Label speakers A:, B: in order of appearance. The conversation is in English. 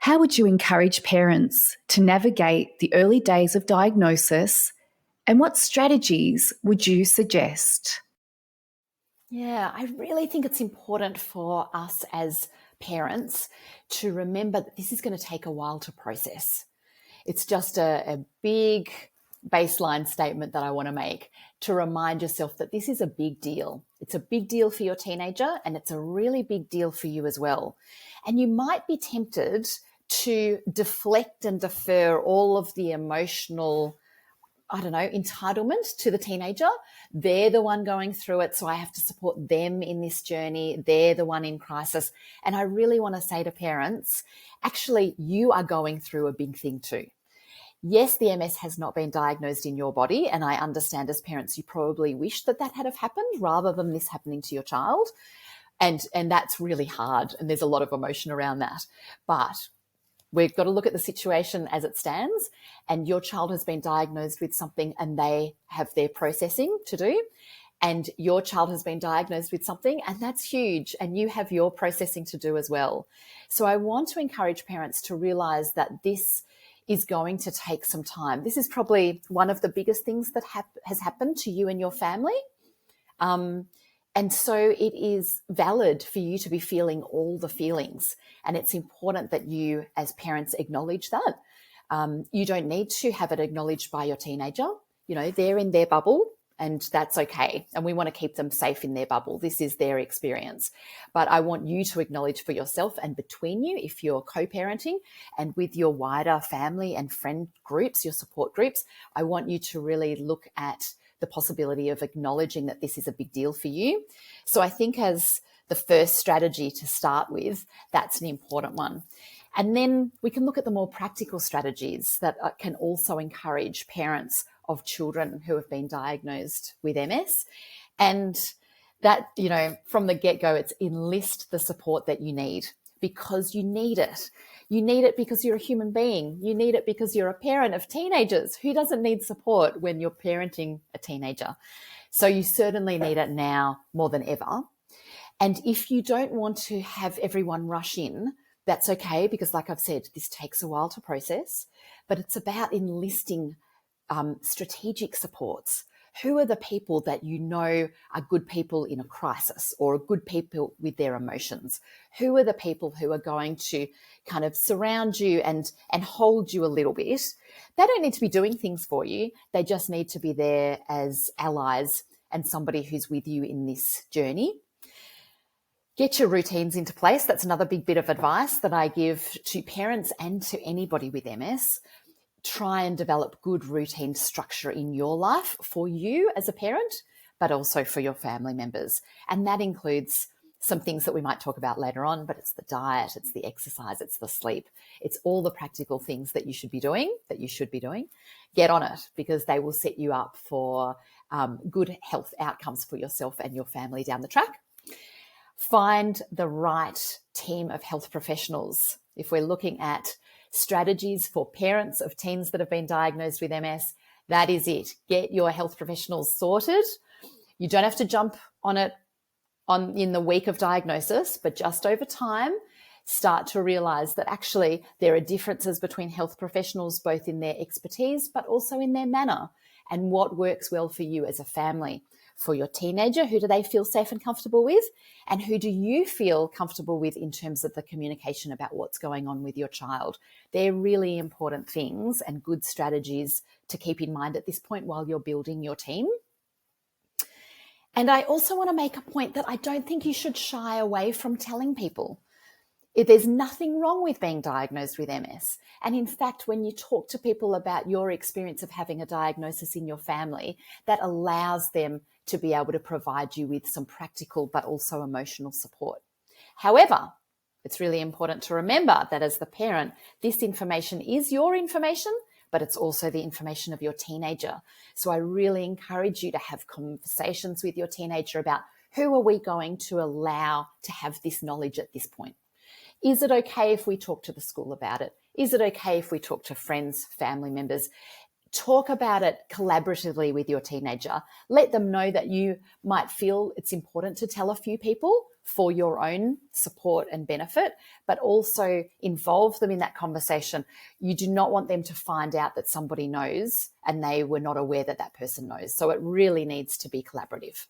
A: How would you encourage parents to navigate the early days of diagnosis, and what strategies would you suggest?
B: Yeah, I really think it's important for us as parents to remember that this is going to take a while to process. It's just a big baseline statement that I want to make to remind yourself that this is a big deal. It's a big deal for your teenager, and it's a really big deal for you as well. And you might be tempted to deflect and defer all of the emotional, entitlement to the teenager. They're the one going through it, so I have to support them in this journey. They're the one in crisis. And I really want to say to parents, actually, you are going through a big thing too. Yes, the MS has not been diagnosed in your body, and I understand as parents you probably wish that had have happened rather than this happening to your child. And that's really hard, and there's a lot of emotion around that. But we've got to look at the situation as it stands, and your child has been diagnosed with something and they have their processing to do. And your child has been diagnosed with something, and that's huge, and you have your processing to do as well. So I want to encourage parents to realize that this is going to take some time. This is probably one of the biggest things that has happened to you and your family. And so it is valid for you to be feeling all the feelings. And it's important that you as parents acknowledge that. You don't need to have it acknowledged by your teenager. You know, they're in their bubble, and that's okay. And we want to keep them safe in their bubble. This is their experience. But I want you to acknowledge for yourself and between you, if you're co-parenting and with your wider family and friend groups, your support groups, I want you to really look at the possibility of acknowledging that this is a big deal for you. So I think as the first strategy to start with, that's an important one. And then we can look at the more practical strategies that can also encourage parents of children who have been diagnosed with MS. And that, you know, from the get-go, it's enlist the support that you need, because you need it. You need it because you're a human being. You need it because you're a parent of teenagers. Who doesn't need support when you're parenting a teenager? So you certainly need it now more than ever. And if you don't want to have everyone rush in, that's okay, because like I've said, this takes a while to process, but it's about enlisting strategic supports. Who are the people that you know are good people in a crisis or are good people with their emotions? Who are the people who are going to kind of surround you and hold you a little bit? They don't need to be doing things for you. They just need to be there as allies and somebody who's with you in this journey. Get your routines into place. That's another big bit of advice that I give to parents and to anybody with MS. Try and develop good routine structure in your life for you as a parent, but also for your family members. And that includes some things that we might talk about later on, but it's the diet, it's the exercise, it's the sleep. It's all the practical things that you should be doing, Get on it, because they will set you up for good health outcomes for yourself and your family down the track. Find the right team of health professionals. If we're looking at strategies for parents of teens that have been diagnosed with MS, that is it. Get your health professionals sorted. You don't have to jump on it in the week of diagnosis, but just over time, start to realize that actually there are differences between health professionals, both in their expertise, but also in their manner, and what works well for you as a family. For your teenager, who do they feel safe and comfortable with? And who do you feel comfortable with in terms of the communication about what's going on with your child? They're really important things and good strategies to keep in mind at this point while you're building your team. And I also want to make a point that I don't think you should shy away from telling people. There's nothing wrong with being diagnosed with MS. And in fact, when you talk to people about your experience of having a diagnosis in your family, that allows them to be able to provide you with some practical but also emotional support. However, it's really important to remember that as the parent, this information is your information, but it's also the information of your teenager. So I really encourage you to have conversations with your teenager about who are we going to allow to have this knowledge at this point. Is it okay if we talk to the school about it? Is it okay if we talk to friends, family members? Talk about it collaboratively with your teenager. Let them know that you might feel it's important to tell a few people, for your own support and benefit, but also involve them in that conversation. You do not want them to find out that somebody knows and they were not aware that that person knows. So it really needs to be collaborative.